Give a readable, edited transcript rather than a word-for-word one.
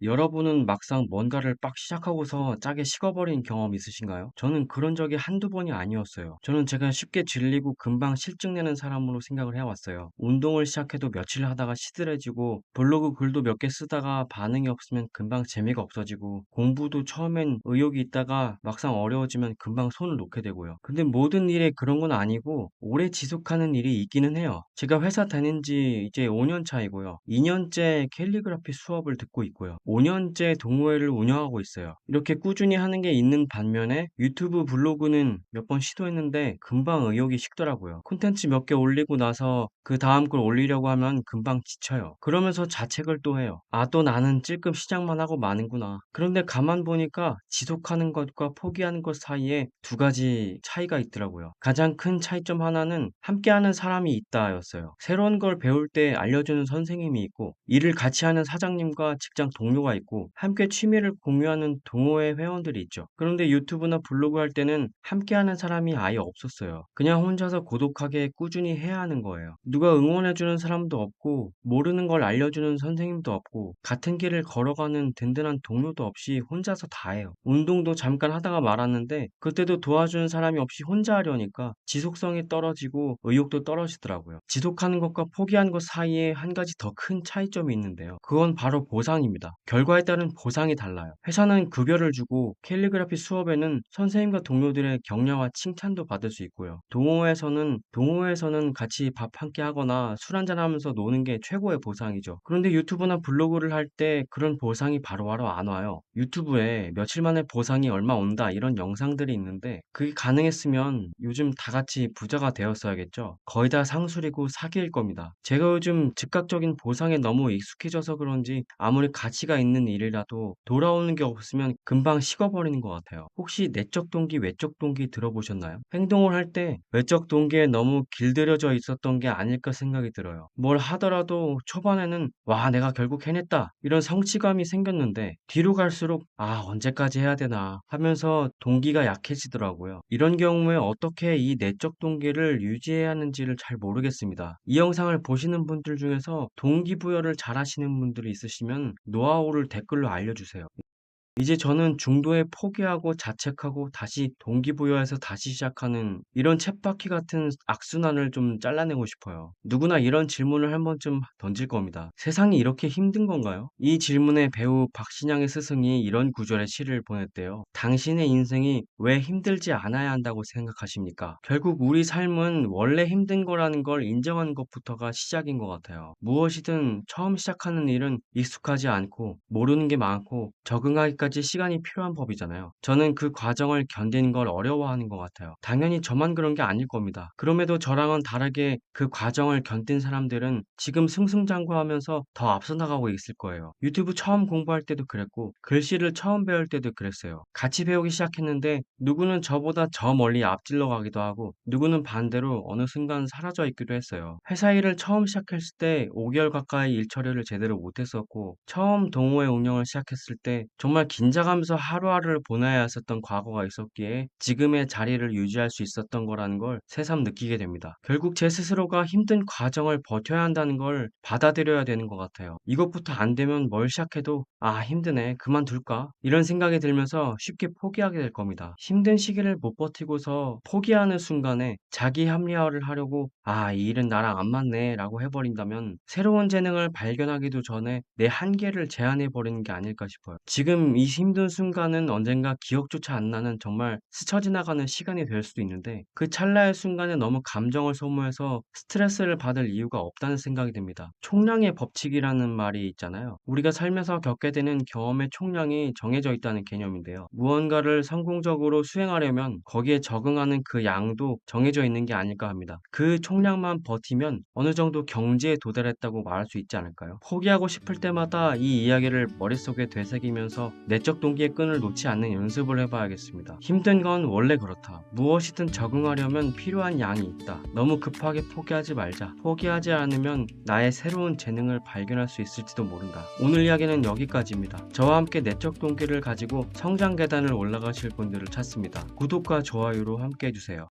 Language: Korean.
여러분은 막상 뭔가를 빡 시작하고서 짜게 식어버린 경험 있으신가요? 저는 그런 적이 한두 번이 아니었어요. 저는 제가 쉽게 질리고 금방 실증내는 사람으로 생각을 해왔어요. 운동을 시작해도 며칠 하다가 시들해지고 블로그 글도 몇 개 쓰다가 반응이 없으면 금방 재미가 없어지고 공부도 처음엔 의욕이 있다가 막상 어려워지면 금방 손을 놓게 되고요. 근데 모든 일에 그런 건 아니고 오래 지속하는 일이 있기는 해요. 제가 회사 다닌 지 이제 5년 차이고요. 2년째 캘리그라피 수업을 듣고 있고요. 5년째 동호회를 운영하고 있어요. 이렇게 꾸준히 하는 게 있는 반면에 유튜브 블로그는 몇 번 시도했는데 금방 의욕이 식더라고요. 콘텐츠 몇 개 올리고 나서 그 다음 걸 올리려고 하면 금방 지쳐요. 그러면서 자책을 또 해요. 아, 또 나는 찔끔 시작만 하고 마는구나. 그런데 가만 보니까 지속하는 것과 포기하는 것 사이에 두 가지 차이가 있더라고요. 가장 큰 차이점 하나는 함께하는 사람이 있다였어요. 새로운 걸 배울 때 알려주는 선생님이 있고 일을 같이 하는 사장님과 직장 동료가 있고 함께 취미를 공유하는 동호회 회원들이 있죠. 그런데 유튜브나 블로그 할 때는 함께하는 사람이 아예 없었어요. 그냥 혼자서 고독하게 꾸준히 해야 하는 거예요. 누가 응원해주는 사람도 없고 모르는 걸 알려주는 선생님도 없고 같은 길을 걸어가는 든든한 동료도 없이 혼자서 다 해요. 운동도 잠깐 하다가 말았는데 그때도 도와주는 사람이 없이 혼자 하려니까 지속성이 떨어지고 의욕도 떨어지더라고요. 지속하는 것과 포기하는 것 사이에 한 가지 더 큰 차이점이 있는데요. 그건 바로 보상입니다. 결과에 따른 보상이 달라요. 회사는 급여를 주고 캘리그라피 수업에는 선생님과 동료들의 격려와 칭찬도 받을 수 있고요. 동호회에서는 같이 밥 함께 하거나 술 한잔 하면서 노는 게 최고의 보상이죠. 그런데 유튜브나 블로그를 할 때 그런 보상이 바로바로 안 와요. 유튜브에 며칠 만에 보상이 얼마 온다 이런 영상들이 있는데 그게 가능했으면 요즘 다 같이 부자가 되었어야겠죠. 거의 다 상술이고 사기일 겁니다. 제가 요즘 즉각적인 보상에 너무 익숙해져서 그런지 아무리 가치가 있는 일이라도 돌아오는 게 없으면 금방 식어버리는 것 같아요. 혹시 내적 동기, 외적 동기 들어보셨나요? 행동을 할 때 외적 동기에 너무 길들여져 있었던 게 아닐까 생각이 들어요. 뭘 하더라도 초반에는 와, 내가 결국 해냈다 이런 성취감이 생겼는데 뒤로 갈수록 아, 언제까지 해야 되나 하면서 동기가 약해지더라고요. 이런 경우에 어떻게 이 내적 동기를 유지해야 하는지를 잘 모르겠습니다. 이 영상을 보시는 분들 중에서 동기부여를 잘 하시는 분들이 있으시면 노하우를 댓글로 알려주세요. 이제 저는 중도에 포기하고 자책하고 다시 동기부여해서 다시 시작하는 이런 쳇바퀴 같은 악순환을 좀 잘라내고 싶어요. 누구나 이런 질문을 한 번쯤 던질 겁니다. 세상이 이렇게 힘든 건가요? 이 질문에 배우 박신양의 스승이 이런 구절의 시를 보냈대요. 당신의 인생이 왜 힘들지 않아야 한다고 생각하십니까? 결국 우리 삶은 원래 힘든 거라는 걸 인정하는 것부터가 시작인 것 같아요. 무엇이든 처음 시작하는 일은 익숙하지 않고 모르는 게 많고 적응하기까지 시간이 필요한 법이잖아요. 저는 그 과정을 견디는 걸 어려워하는 것 같아요. 당연히 저만 그런 게 아닐 겁니다. 그럼에도 저랑은 다르게 그 과정을 견딘 사람들은 지금 승승장구하면서 더 앞서 나가고 있을 거예요. 유튜브 처음 공부할 때도 그랬고 글씨를 처음 배울 때도 그랬어요. 같이 배우기 시작했는데 누구는 저보다 저 멀리 앞질러 가기도 하고 누구는 반대로 어느 순간 사라져 있기도 했어요. 회사 일을 처음 시작했을 때 5개월 가까이 일 처리를 제대로 못했었고 처음 동호회 운영을 시작했을 때 정말 긴장하면서 하루하루를 보내야 했었던 과거가 있었기에 지금의 자리를 유지할 수 있었던 거라는 걸 새삼 느끼게 됩니다. 결국 제 스스로가 힘든 과정을 버텨야 한다는 걸 받아들여야 되는 것 같아요. 이것부터 안 되면 뭘 시작해도 아, 힘드네, 그만둘까 이런 생각이 들면서 쉽게 포기하게 될 겁니다. 힘든 시기를 못 버티고서 포기하는 순간에 자기 합리화를 하려고 아, 이 일은 나랑 안 맞네 라고 해버린다면 새로운 재능을 발견하기도 전에 내 한계를 제한해 버리는 게 아닐까 싶어요. 지금 이 힘든 순간은 언젠가 기억조차 안 나는 정말 스쳐 지나가는 시간이 될 수도 있는데 그 찰나의 순간에 너무 감정을 소모해서 스트레스를 받을 이유가 없다는 생각이 듭니다. 총량의 법칙이라는 말이 있잖아요. 우리가 살면서 겪게 되는 경험의 총량이 정해져 있다는 개념인데요. 무언가를 성공적으로 수행하려면 거기에 적응하는 그 양도 정해져 있는 게 아닐까 합니다. 그 총량만 버티면 어느 정도 경지에 도달했다고 말할 수 있지 않을까요? 포기하고 싶을 때마다 이 이야기를 머릿속에 되새기면서 내적 동기의 끈을 놓지 않는 연습을 해봐야겠습니다. 힘든 건 원래 그렇다. 무엇이든 적응하려면 필요한 양이 있다. 너무 급하게 포기하지 말자. 포기하지 않으면 나의 새로운 재능을 발견할 수 있을지도 모른다. 오늘 이야기는 여기까지입니다. 저와 함께 내적 동기를 가지고 성장 계단을 올라가실 분들을 찾습니다. 구독과 좋아요로 함께 해주세요.